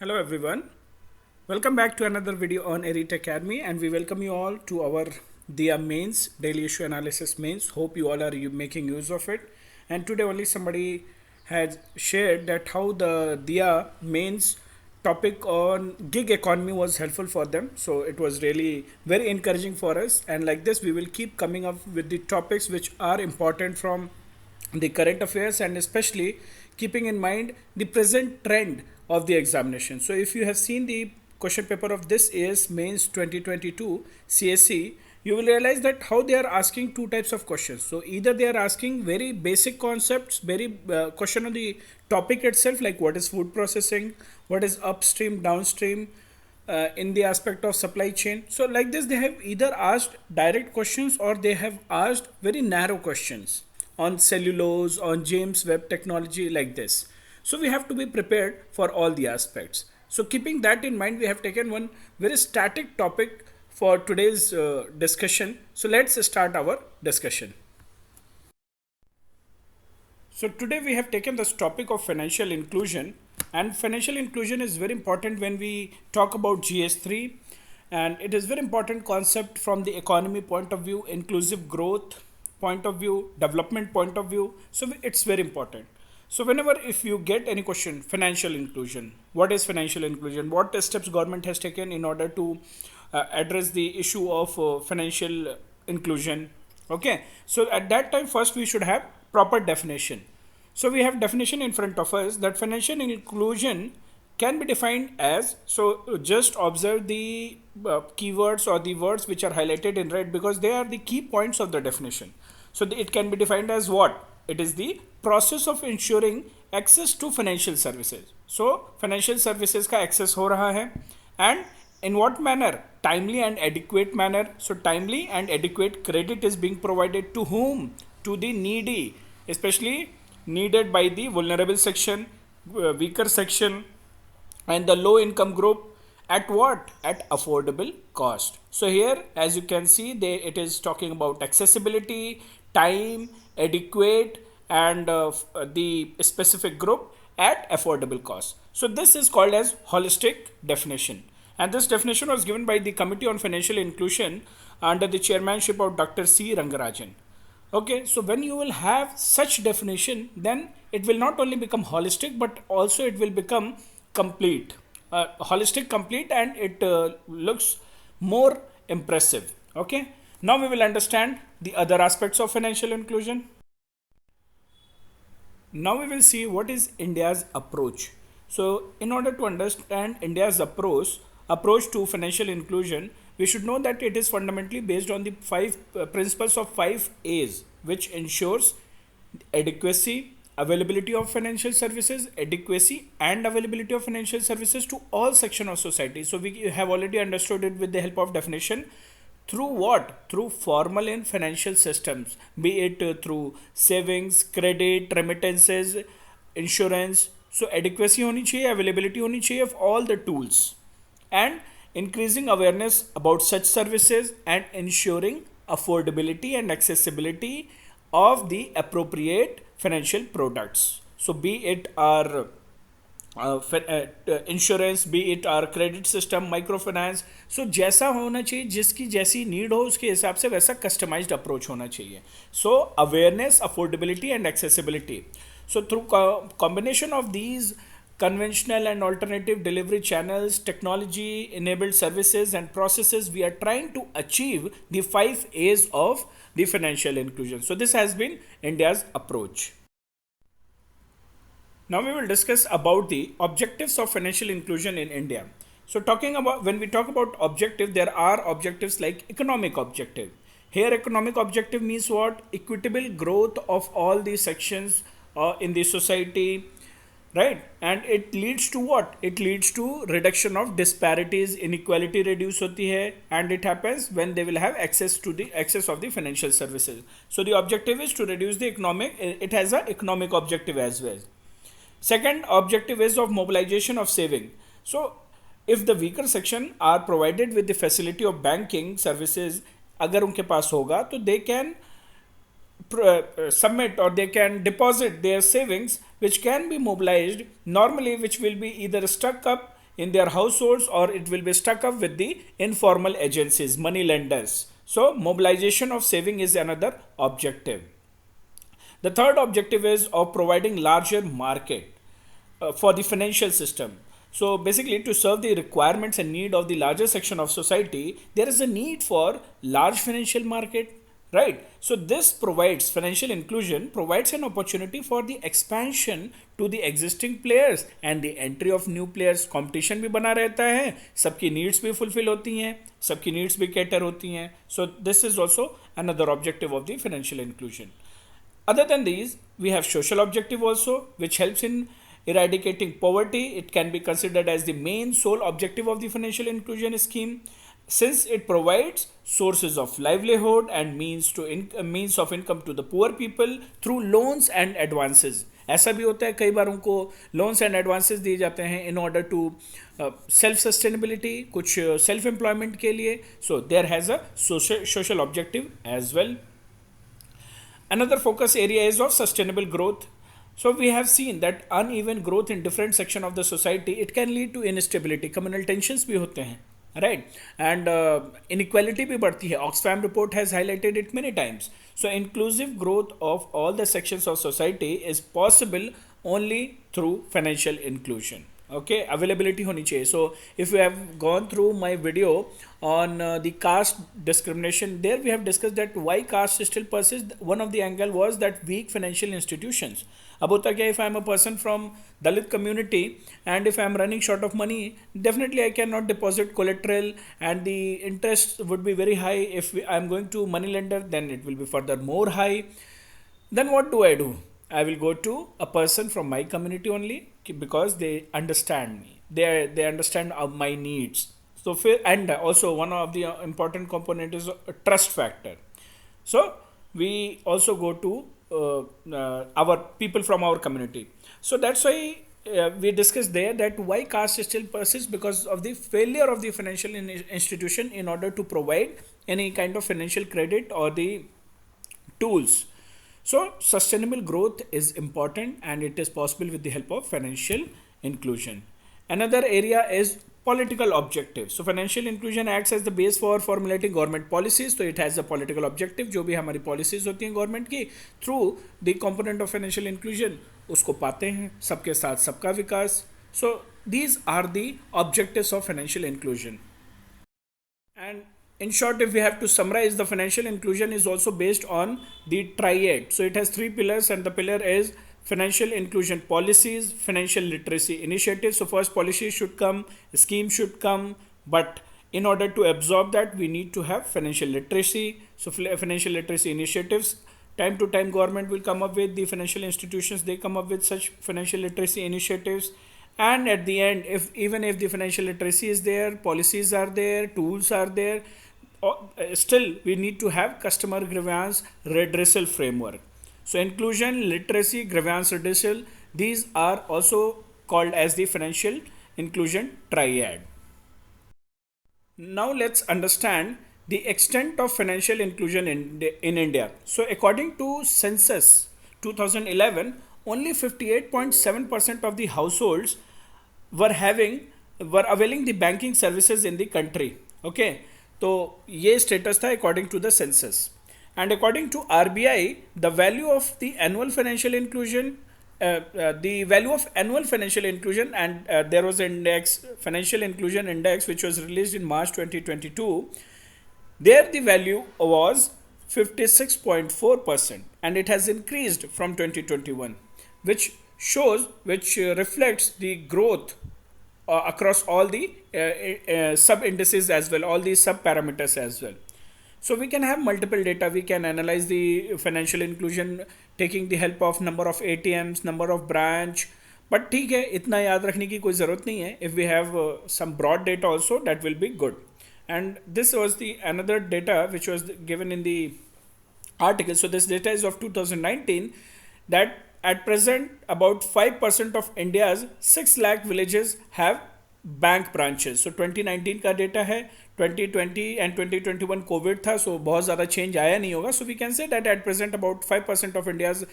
Hello everyone. Welcome back to another video on Elite Academy, and we welcome you all to our DIA mains, daily issue analysis mains. Hope you all are making use of it. And today only somebody has shared that how the DIA mains topic on gig economy was helpful for them. So it was really very encouraging for us, and like this we will keep coming up with the topics which are important from the current affairs, and especially keeping in mind the present trend of the examination. So if you have seen the question paper of this year's mains 2022 CSC, you will realize that how they are asking two types of questions. So either they are asking very basic concepts, very question on the topic itself, like what is food processing, what is upstream, downstream, in the aspect of supply chain. So like this they have either asked direct questions or they have asked very narrow questions on cellulose, on James Webb technology, like this. So we have to be prepared for all the aspects. So keeping that in mind, we have taken one very static topic for today's discussion. So let's start our discussion. So today we have taken this topic of financial inclusion, and financial inclusion is very important when we talk about GS3, and it is very important concept from the economy point of view, inclusive growth point of view, development point of view. So it's very important. So whenever if you get any question, financial inclusion, what is financial inclusion, what steps government has taken in order to address the issue of financial inclusion. Okay, so at that time first we should have proper definition. So we have definition in front of us that financial inclusion can be defined as, so just observe the keywords or the words which are highlighted in red because they are the key points of the definition. So it can be defined as what? It is the process of ensuring access to financial services. So financial services का access हो रहा है, and in what manner? Timely and adequate manner. So timely and adequate credit is being provided to whom? To the needy, especially needed by the vulnerable section, weaker section, and the low income group. At what? At affordable cost. So here as you can see it is talking about accessibility, time, adequate, and the specific group at affordable cost. So this is called as holistic definition, and this definition was given by the Committee on Financial Inclusion under the chairmanship of Dr. C. Rangarajan. Okay, so when you will have such definition, then it will not only become holistic but also it will become complete, holistic, complete, and it looks more impressive. Okay, now we will understand the other aspects of financial inclusion. Now we will see what is India's approach. So in order to understand India's approach to financial inclusion, we should know that it is fundamentally based on the five principles of 5 A's, which ensures adequacy, availability of financial services, adequacy and availability of financial services to all section of society. So we have already understood it with the help of definition. Through what? Through formal and financial systems, be it through savings, credit, remittances, insurance. So adequacy honi chahiye, availability honi chahiye of all the tools, and increasing awareness about such services and ensuring affordability and accessibility of the appropriate financial products. So be it our insurance, be it or credit system, micro finance. So जैसा होना चाहिए, जिसकी जैसी need हो उसके हिसाब से वैसा कस्टमाइज्ड अप्रोच होना चाहिए. So awareness, affordability and accessibility. So through combination of these conventional and alternative delivery channels, technology enabled services and processes, we are trying to achieve the 5 A's of the financial inclusion. So this has been India's approach. Now we will discuss about the objectives of financial inclusion in India. So talking about, when we talk about objective, there are objectives like economic objective. Here economic objective means what? Equitable growth of all the sections in the society, right? And it leads to what? It leads to reduction of disparities, inequality reduce hoti hai, and it happens when they will have access to the access of the financial services. So the objective is to reduce the economic, it has a economic objective as well. Second objective is of mobilization of saving. So if the weaker section are provided with the facility of banking services, अगर उनके पास होगा तो they can submit or they can deposit their savings which can be mobilized normally, which will be either stuck up in their households, or it will be stuck up with the informal agencies, money lenders. So mobilization of saving is another objective. The third objective is of providing larger market for the financial system. So basically, to serve the requirements and need of the larger section of society, there is a need for large financial market, right? So this provides financial inclusion, provides an opportunity for the expansion to the existing players and the entry of new players. Competition भी बना रहता है, सबकी needs भी fulfill होती हैं, सबकी needs भी cater होती हैं. So this is also another objective of the financial inclusion. Other than these, we have social objective also, which helps in eradicating poverty. It can be considered as the main sole objective of the financial inclusion scheme, since it provides sources of livelihood and means of income to the poor people through loans and advances. ऐसा भी होता है कई बार उनको loans and advances दिए जाते हैं in order to self sustainability, कुछ सेल्फ एम्प्लॉयमेंट के लिए. So there has a social objective as well. Another focus area is of sustainable growth. So we have seen that uneven growth in different section of the society, it can lead to instability. Communal tensions भी होते हैं, right? And inequality भी बढ़ती है. Oxfam report has highlighted it many times. So inclusive growth of all the sections of society is possible only through financial inclusion. Okay, availability होनी चाहिए. So if you have gone through my video on the caste discrimination, there we have discussed that why caste still persists. One of the angle was that weak financial institutions. अब होता क्या, if I am a person from Dalit community and if I am running short of money, definitely I cannot deposit collateral and the interest would be very high. If I am going to money lender, then it will be further more high. Then what do? I will go to a person from my community only, because they understand me. They understand my needs. So and also one of the important component is a trust factor. So we also go to our people from our community. So that's why we discussed there that why caste still persists, because of the failure of the financial institution in order to provide any kind of financial credit or the tools. So sustainable growth is important and it is possible with the help of financial inclusion. Another area is political objectives. So financial inclusion acts as the base for formulating government policies. So it has a political objective. जो भी हमारी policies होती हैं government की, through the component of financial inclusion उसको पाते हैं, सबके साथ सबका विकास. So these are the objectives of financial inclusion. And in short, if we have to summarize, the financial inclusion is also based on the triad. So it has three pillars, and the pillar is financial inclusion policies, financial literacy initiatives. So first policies should come, scheme should come, but in order to absorb that, we need to have financial literacy. So financial literacy initiatives, time to time government will come up with, the financial institutions, they come up with such financial literacy initiatives. And at the end, even if the financial literacy is there, policies are there, tools are there, still we need to have customer grievance redressal framework. So inclusion, literacy, grievance redressal, these are also called as the financial inclusion triad. Now let's understand the extent of financial inclusion in India. So according to census 2011, only 58.7% of the households were availing the banking services in the country. Okay, तो ये status था according to the census. And according to RBI, the value of the annual financial inclusion, and there was an index, financial inclusion index, which was released in March 2022. There the value was 56.4%, and it has increased from 2021, which reflects the growth across all the sub indices as well, all the sub parameters as well. So we can have multiple data. We can analyze the financial inclusion taking the help of number of ATMs, number of branch. But ठीक है, इतना याद रखने की कोई ज़रूरत नहीं है. If we have some broad data also, that will be good. And this was the another data which was given in the article. So this data is of 2019, that at present about 5% of India's 6 lakh villages have bank branches. So 2019 का data है, 2020 and 2021 Covid था, सो बहुत ज़्यादा change आया नहीं होगा. So we can say that at present about 5% of India's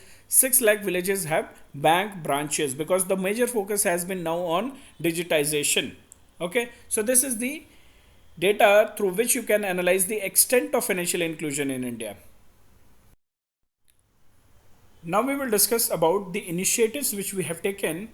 6 lakh villages have bank branches, because the major focus has been now on digitization. Okay, so this is the data through which you can analyze the extent of financial inclusion in India. Now we will discuss about the initiatives which we have taken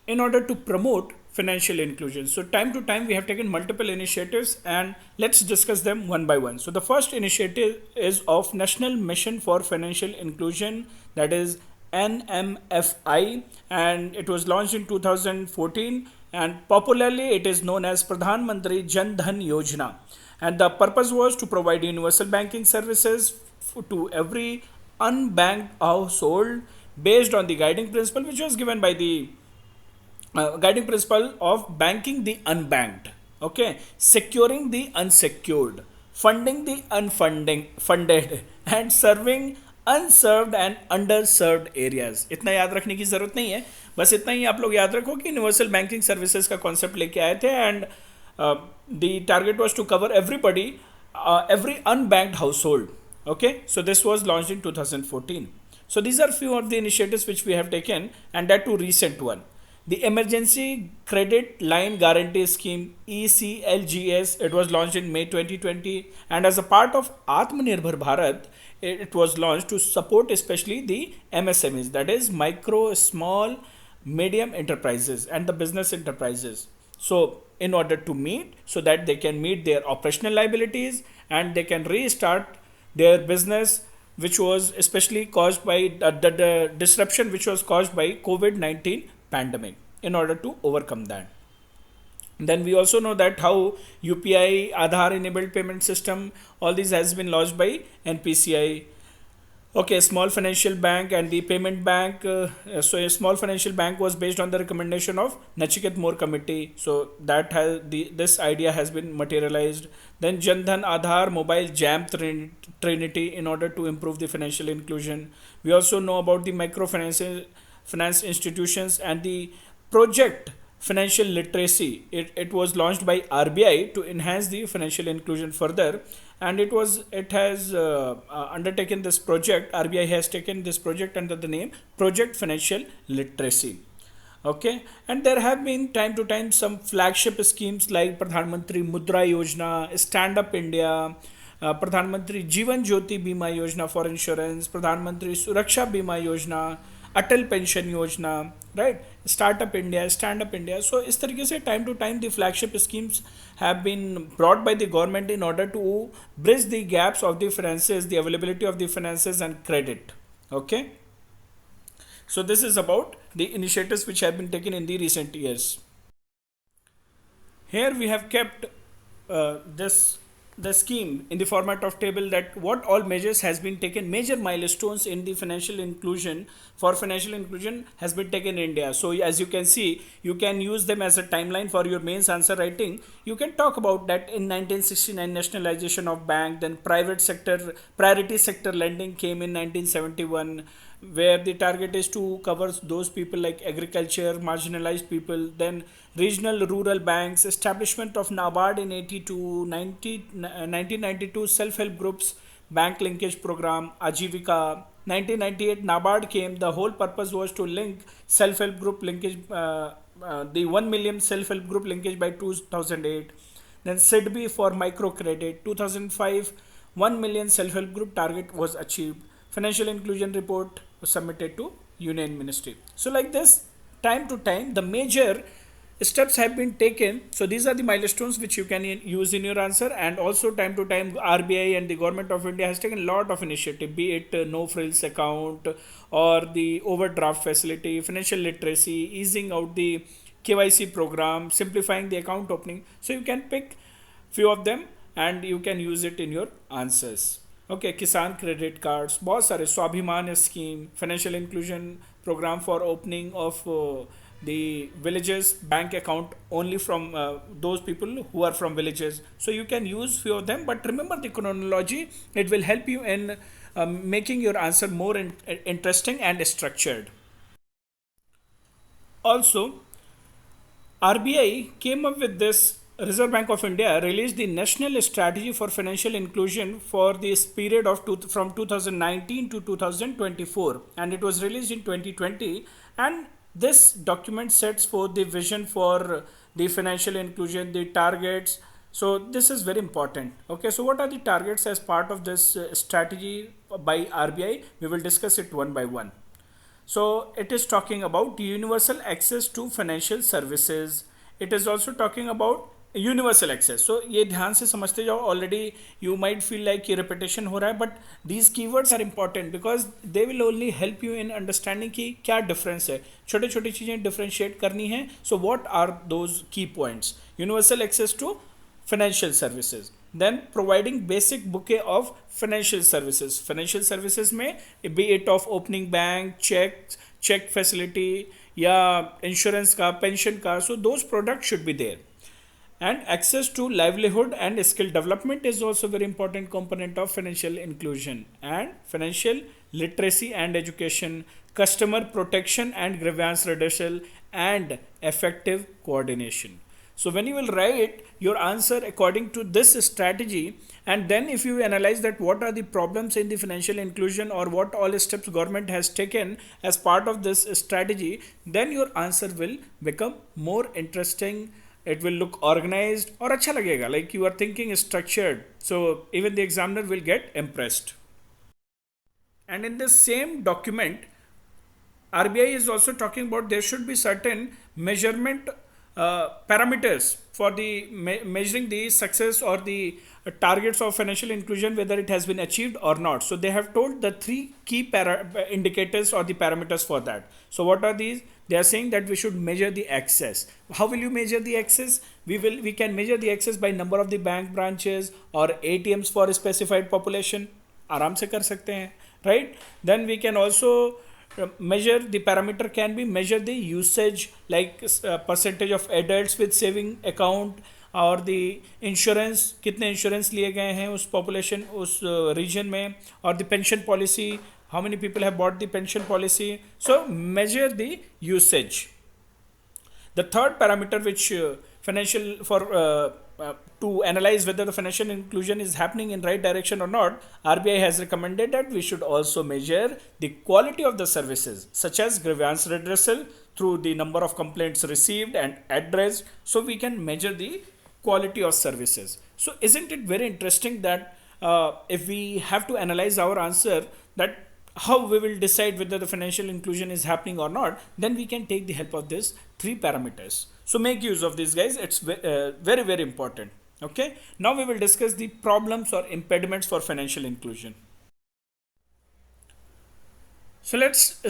in order to promote financial inclusion. So time to time we have taken multiple initiatives, and let's discuss them one by one. So the first initiative is of National Mission for Financial Inclusion, that is NMFI, and it was launched in 2014, and popularly it is known as Pradhan Mantri Jan Dhan Yojana. And the purpose was to provide universal banking services to every unbanked household based on the guiding principle which was given by the guiding principle of banking the unbanked, okay, securing the unsecured, funding the unfunding funded, and serving unserved and underserved areas. इतना याद रखने की ज़रूरत नहीं है, बस इतना ही आप लोग याद रखो कि यूनिवर्सल बैंकिंग सर्विसेज का कॉन्सेप्ट लेके आए थे, and the target was to cover everybody, every unbanked household. Okay, so this was launched in 2014. So these are few of the initiatives which we have taken, and that too recent one. The Emergency Credit Line Guarantee Scheme ECLGS, it was launched in May 2020, and as a part of Atmanirbhar Bharat, it was launched to support especially the MSMEs, that is micro, small, medium enterprises and the business enterprises. So in order to meet, so that they can meet their operational liabilities and they can restart their business, which was especially caused by the disruption which was caused by COVID-19 pandemic, in order to overcome that. Then we also know that how UPI, Aadhaar enabled payment system, all these has been launched by NPCI. Okay, small financial bank and the payment bank. So a small financial bank was based on the recommendation of Nachiket More committee. So that has this idea has been materialized. Then Jandhan Aadhaar mobile jam trinity in order to improve the financial inclusion. We also know about the microfinance finance institutions and the project financial literacy. It was launched by RBI to enhance the financial inclusion further, and it has undertaken this project. RBI has taken this project under the name Project Financial Literacy. Okay, and there have been time to time some flagship schemes like Pradhan Mantri Mudra Yojana, Stand Up India, Pradhan Mantri Jeevan Jyoti Bima Yojana for insurance, Pradhan Mantri Suraksha Bima Yojana, Atal pension Yojana, right, startup India, stand up India. So इस तरीके से time to time the flagship schemes have been brought by the government in order to bridge the gaps of the finances, the availability of the finances and credit. Okay, so this is about the initiatives which have been taken in the recent years. Here we have kept this the scheme in the format of table, that what all measures has been taken, major milestones in the financial inclusion, for financial inclusion has been taken in India. So as you can see, you can use them as a timeline for your mains answer writing. You can talk about that in 1969 nationalization of bank, then private sector priority sector lending came in 1971, where the target is to cover those people like agriculture, marginalized people. Then regional rural banks, establishment of NABARD in 82, 1992 self-help groups, bank linkage program, Ajivika. 1998 NABARD came, the whole purpose was to link self-help group linkage, the 1 million self-help group linkage by 2008. Then SIDBI for microcredit, 2005 1 million self-help group target was achieved. Financial inclusion report was submitted to Union Ministry. So like this, time to time, the major steps have been taken. So these are the milestones which you can use in your answer. And also time to time, RBI and the government of India has taken a lot of initiative, be it no frills account or the overdraft facility, financial literacy, easing out the KYC program, simplifying the account opening. So you can pick few of them and you can use it in your answers. Okay, Kisan credit cards, बहुत सारे, Swabhimaan scheme, financial inclusion programme for opening of the villages bank account only from those people who are from villages. So you can use few of them, but remember the chronology. It will help you in making your answer more interesting and structured. Also, RBI came up with this. Reserve Bank of India released the National Strategy for Financial Inclusion for this period of from 2019 to 2024, and it was released in 2020. And this document sets forth the vision for the financial inclusion, the targets. So this is very important. Okay, so what are the targets as part of this strategy by RBI? We will discuss it one by one. So it is talking about universal access to financial services. It is also talking about universal access. So ये ध्यान से समझते जाओ. Already you might feel like ये repetition हो रहा है, but these keywords are important because they will only help you in understanding कि क्या difference है. छोटे छोटे चीज़ें differentiate करनी है. So what are those key points? Universal access to financial services, then providing basic bouquet of financial services में be it of opening bank, check facility या insurance का, pension का, so those products should be there. And access to livelihood and skill development is also very important component of financial inclusion. And financial literacy and education, customer protection and grievance redressal, and effective coordination. So when you will write your answer according to this strategy, and then if you analyze that what are the problems in the financial inclusion or what all steps government has taken as part of this strategy, then your answer will become more interesting. It will look organized और अच्छा लगेगा, like you are thinking structured. So even the examiner will get impressed. And in the same document, RBI is also talking about there should be certain measurement parameters for the measuring the success or the targets of financial inclusion, whether it has been achieved or not. So they have told the three key indicators or the parameters for that. So what are these? They are saying that we should measure the access. How will you measure the access? We can measure the access by number of the bank branches or ATMs for a specified population. आराम से कर सकते हैं, right? Then we can also measure the parameter can be measure the usage, like percentage of adults with saving account और the insurance, कितने insurance लिए गए हैं उस population उस region में, और the pension policy, how many people have bought the pension policy. So measure the usage. The third parameter which financial for to analyze whether the financial inclusion is happening in right direction or not, RBI has recommended that we should also measure the quality of the services such as grievance redressal through the number of complaints received and addressed. So we can measure the quality of services. So isn't it very interesting that if we have to analyze our answer, that how we will decide whether the financial inclusion is happening or not, then we can take the help of these three parameters. So make use of these, guys. It's very important. Okay, now we will discuss the problems or impediments for financial inclusion. So let's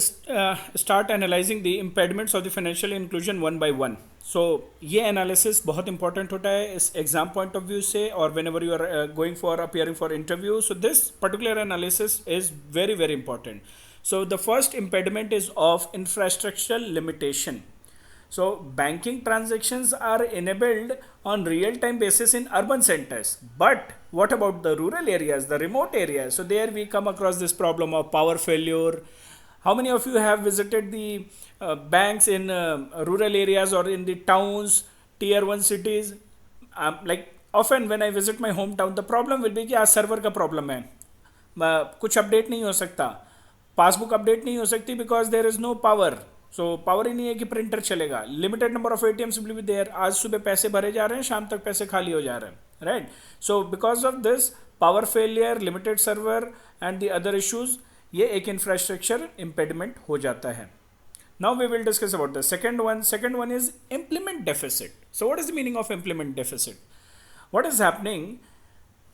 start analyzing the impediments of the financial inclusion one by one. So ये analysis बहुत important होता है इस exam point of view से, और whenever you are going for appearing for interview. So this particular analysis is very important. So the first impediment is of infrastructural limitation. So banking transactions are enabled on real-time basis in urban centers. But what about the rural areas, the remote areas? So there we come across this problem of power failure. How many of you have visited the banks in rural areas or in the towns, tier 1 cities? Like often when I visit my hometown, the problem will be कि आज server का problem है, कुछ update नहीं हो सकता, passbook update नहीं हो सकती because there is no power. So power ही नहीं है कि प्रिंटर चलेगा. Limited number of ATMs will be there. आज सुबह पैसे भरे जा रहे हैं, शाम तक पैसे खाली हो जा रहे हैं, right? So because of this power failure, limited server and the other issues, ये एक इंफ्रास्ट्रक्चर इम्पेडिमेंट हो जाता है. Now we will discuss about the second one is implement deficit. So what is the meaning of implement deficit? What is happening?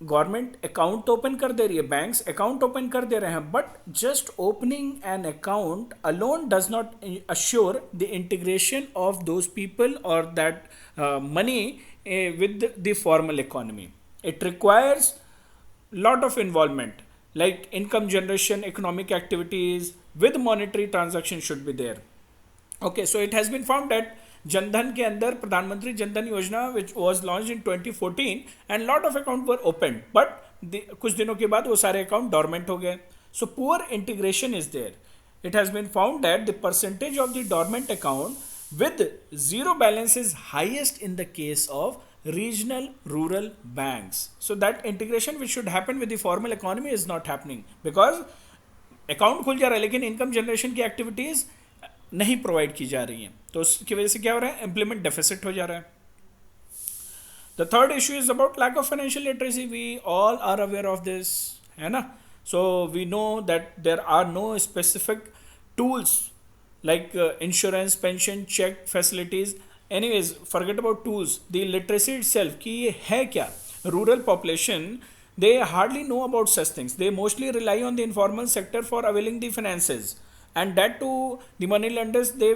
Government account तो open कर दे रही है, बैंक्स अकाउंट ओपन कर दे रहे हैं, but just opening an account alone does not assure the integration of those people और that money with the formal economy. It requires lot of involvement like income generation, economic activities with monetary transaction should be there. Okay, so it has been found that Jan Dhan के अंदर प्रधानमंत्री जनधन योजना which was launched in 2014 and lot of account were opened, but कुछ दिनों के बाद वो सारे account dormant हो गए. So poor integration is there. It has been found that the percentage of the dormant account with zero balance is highest in the case of regional rural banks. So that integration which should happen with the formal economy is not happening because account खुल जा रहा है लेकिन income generation की activities नहीं provide की जा रही हैं. तो उसकी वजह से क्या हो रहा है? इम्प्लीमेंट डेफिसिट हो जा रहा है. The third issue is about lack of financial literacy. We all are aware of this, है ना? So we know that there are no specific tools like insurance, pension, check facilities. Anyways, forget about tools. The literacy itself, कि ये है क्या? Rural population, they hardly know about such things. They mostly rely on the informal sector for availing the finances, and that too, the money lenders, they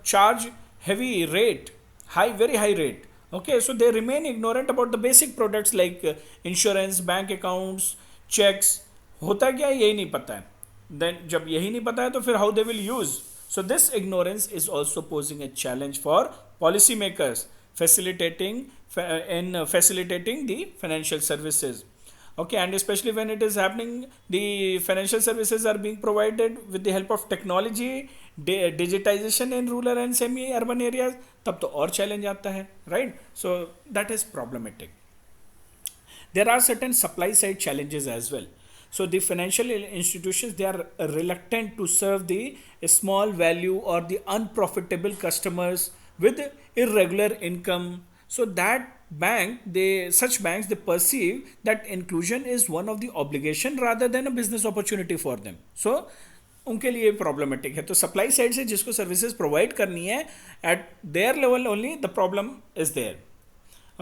charge heavy rate, very high rate. Okay, so they remain ignorant about the basic products like insurance, bank accounts, checks. होता क्या है यही नहीं पता है. Then जब यही नहीं पता है तो फिर how they will use. So this ignorance is also posing a challenge for policymakers facilitating the financial services. Okay, and especially when it is happening, the financial services are being provided with the help of technology, digitization in rural and semi urban areas, तब तो और challenge आता है, right? So that is problematic. There are certain supply side challenges as well. So the financial institutions, they are reluctant to serve the small value or the unprofitable customers with irregular income. So that such banks, they perceive that inclusion is one of the obligation rather than a business opportunity for them. So उनके लिए problematic है. तो supply side से जिसको services provide करनी है, at their level only the problem is there.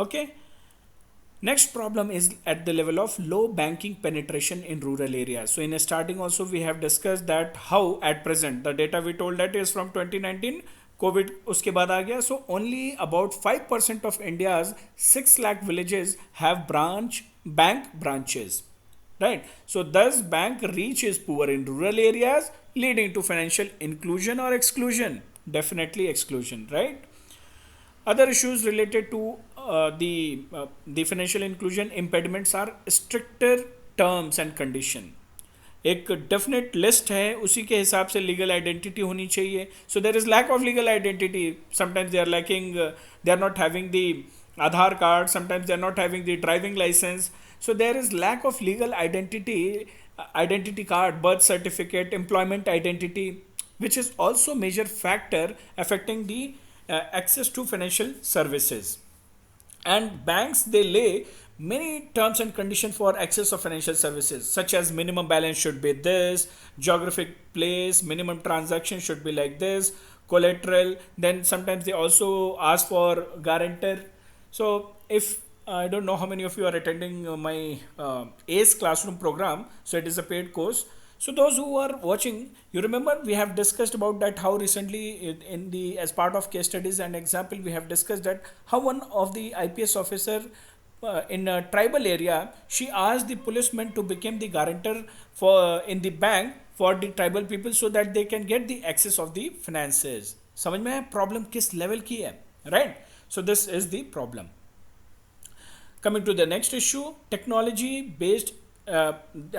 Okay. Next problem is at the level of low banking penetration in rural areas. So in starting also we have discussed that how at present the data we told that is from 2019, COVID उसके बाद आ गया. So only about 5% of India's 6 lakh villages have bank branches. Right? So thus bank reach is poor in rural areas, leading to financial inclusion or exclusion. Definitely exclusion, right? Other issues related to the financial inclusion impediments are stricter terms and condition. एक definite list है, उसी के हिसाब से legal identity होनी चाहिए. So there is lack of legal identity. Sometimes they are lacking, they are not having the Aadhaar card, sometimes they are not having the driving licence. So there is lack of legal identity card, birth certificate, employment identity, which is also major factor affecting the access to financial services. And banks, they lay many terms and conditions for access of financial services, such as minimum balance should be this, geographic place, minimum transaction should be like this, collateral. Then sometimes they also ask for guarantor. So if I don't know how many of you are attending my ACE classroom program, so it is a paid course. So those who are watching, you remember we have discussed about that how recently in the as part of case studies and example we have discussed that how one of the IPS officer in a tribal area, she asked the policeman to become the guarantor for in the bank for the tribal people so that they can get the access of the finances. समझ में है problem किस level की है, right? So this is the problem. Coming to the next issue, technology based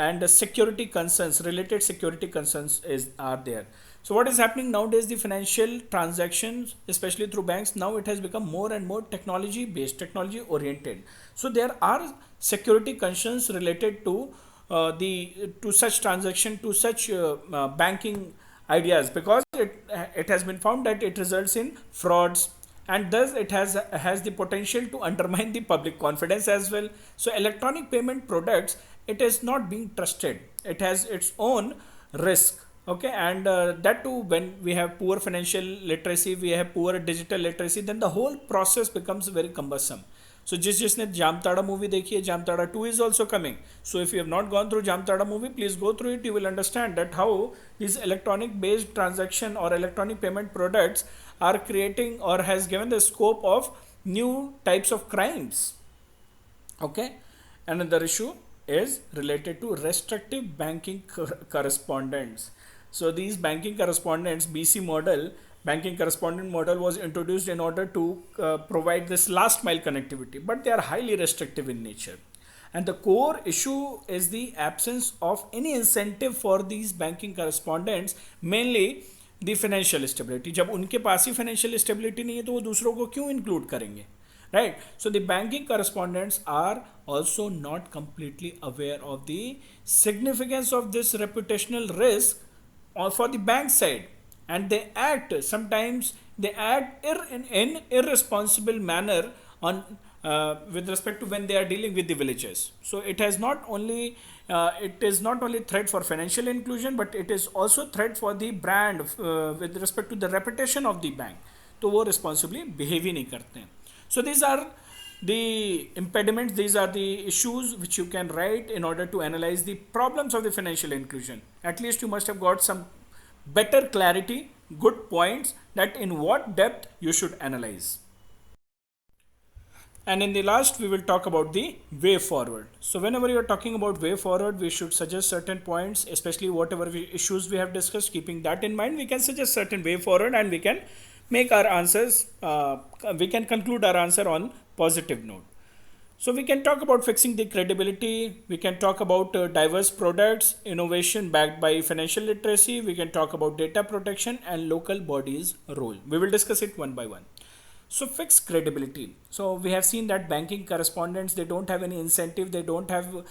and security concerns, related security concerns are there. So what is happening nowadays, the financial transactions, especially through banks, now it has become more and more technology based, technology oriented. So there are security concerns related to such transaction, to such banking ideas, because it has been found that it results in frauds, and thus it has the potential to undermine the public confidence as well. So electronic payment products, it is not being trusted, it has its own risk. Okay, and that too, when we have poor financial literacy, we have poor digital literacy, then the whole process becomes very cumbersome. So जिसने Jamtara movie देखी है, Jamtara 2 is also coming. So if you have not gone through Jamtara movie, please go through it. You will understand that how these electronic based transaction or electronic payment products are creating or has given the scope of new types of crimes. Okay, another issue is related to restrictive banking correspondence. So these banking correspondence BC model, banking correspondent model, was introduced in order to provide this last mile connectivity, but they are highly restrictive in nature. And the core issue is the absence of any incentive for these banking correspondents, mainly the financial stability. जब उनके पास ही financial stability नहीं है तो वो दूसरों को क्यों include करेंगे, right? So the banking correspondents are also not completely aware of the significance of this reputational risk or for the bank side, and sometimes they act in irresponsible manner on with respect to when they are dealing with the villages. So it is not only threat for financial inclusion, but it is also threat for the brand with respect to the reputation of the bank. तो वो responsibly behave ही नहीं करते हैं. So these are the impediments, these are the issues which you can write in order to analyze the problems of the financial inclusion. At least you must have got some better clarity, good points that in what depth you should analyze. And in the last, we will talk about the way forward. So whenever you are talking about way forward, we should suggest certain points, especially whatever issues we have discussed. Keeping that in mind, we can suggest certain way forward, and we can make our answers. We can conclude our answer on positive note. So we can talk about fixing the credibility. We can talk about diverse products, innovation backed by financial literacy. We can talk about data protection and local bodies' role. We will discuss it one by one. So fix credibility. So we have seen that banking correspondents, they don't have any incentive, they don't have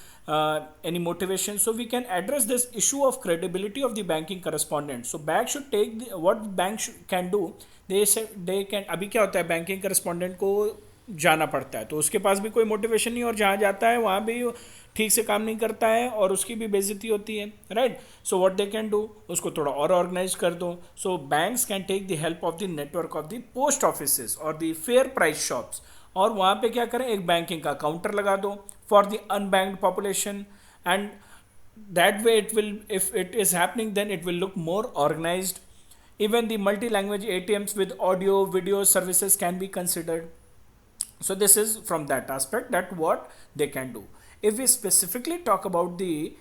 any motivation. So we can address this issue of credibility of the banking correspondent. So bank should take what bank can do. They can. अभी क्या होता है, banking correspondent को जाना पड़ता है, तो उसके पास भी कोई मोटिवेशन नहीं, और जहाँ जाता है वहाँ भी ठीक से काम नहीं करता है और उसकी भी बेइज्जती होती है, right. So what they can do, उसको थोड़ा और ऑर्गेनाइज कर दो. So banks can take the help of the network of the post offices और द फेयर प्राइस शॉप्स, और वहाँ पे क्या करें, एक बैंकिंग का काउंटर लगा दो for the unbanked population. And that way it will, if it is happening, then it will look more organized. Even the multi-language ATMs with audio video services can be considered. So this is from that aspect that what they can do. If we specifically talk about the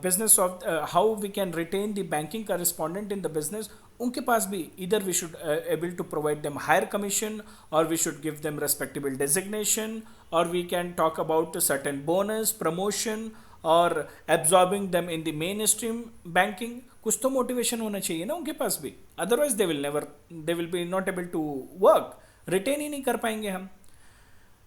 business of how we can retain the banking correspondent in the business, उनके पास भी either we should able to provide them higher commission, or we should give them respectable designation, or we can talk about a certain bonus, promotion, or absorbing them in the mainstream banking. कुछ तो motivation होना चाहिए ना उनके पास भी, otherwise they will be not able to work, retain ही नहीं कर पाएंगे हम.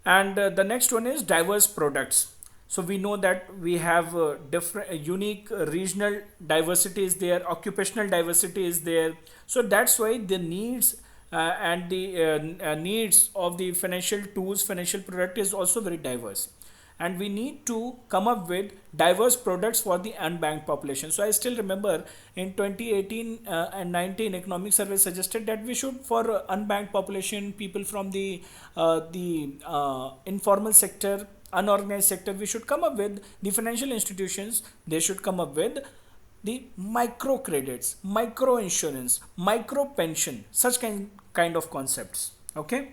And the next one is diverse products. So we know that we have different unique regional diversity is there, occupational diversity is there. So that's why the needs and the needs of the financial tools, financial product is also very diverse. And we need to come up with diverse products for the unbanked population. So I still remember in 2018 and 19 economic survey suggested that we should, for unbanked population, people from the informal sector, unorganized sector, we should come up with the financial institutions. They should come up with the micro credits, micro insurance, micro pension, such kind of concepts. Okay.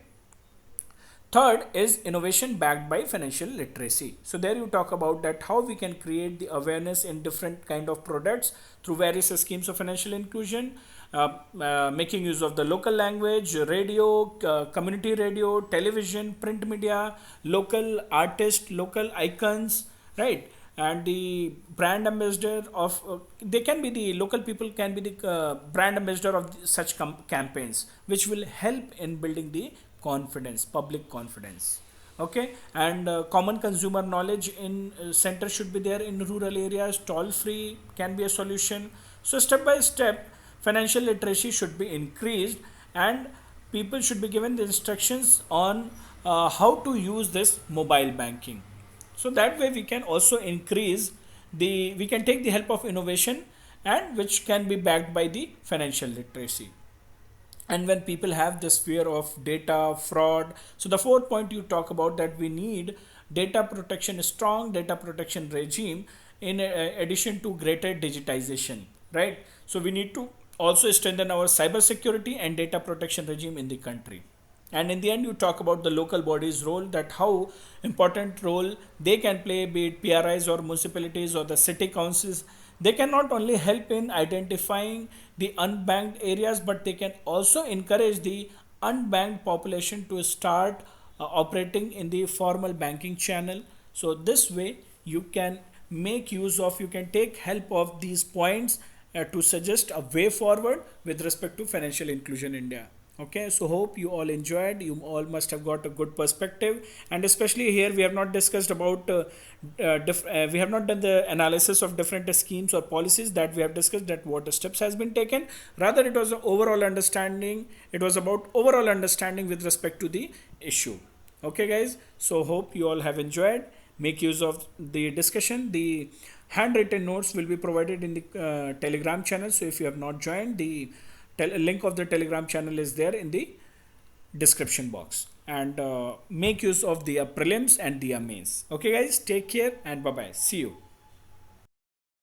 Third is innovation backed by financial literacy. So there you talk about that how we can create the awareness in different kind of products through various schemes of financial inclusion, making use of the local language, radio, community radio, television, print media, local artists, local icons, right? And the brand ambassador of they can be the local people, can be the brand ambassador of such campaigns, which will help in building the confidence, public confidence. Okay. And common consumer knowledge in center should be there in rural areas. Toll free can be a solution. So step by step financial literacy should be increased, and people should be given the instructions on how to use this mobile banking. So that way we can also increase we can take the help of innovation, and which can be backed by the financial literacy. And when people have this fear of data fraud, so the fourth point you talk about that we need data protection, strong data protection regime in addition to greater digitization, right? So we need to also strengthen our cyber security and data protection regime in the country. And in the end you talk about the local bodies role, that how important role they can play, be it PRIs or municipalities or the city councils. They can not only help in identifying the unbanked areas, but they can also encourage the unbanked population to start operating in the formal banking channel. So this way you can make use of, you can take help of these points to suggest a way forward with respect to financial inclusion in India. Okay, so hope you all enjoyed. You all must have got a good perspective, and especially here we have not discussed about we have not done the analysis of different schemes or policies that we have discussed, that what steps has been taken. Rather it was an overall understanding, it was about overall understanding with respect to the issue. Okay, guys. So hope you all have enjoyed. Make use of the discussion. The handwritten notes will be provided in the Telegram channel. So if you have not joined, the link of the Telegram channel is there in the description box. And make use of the prelims and the mains. Okay, guys. Take care and bye bye. See you.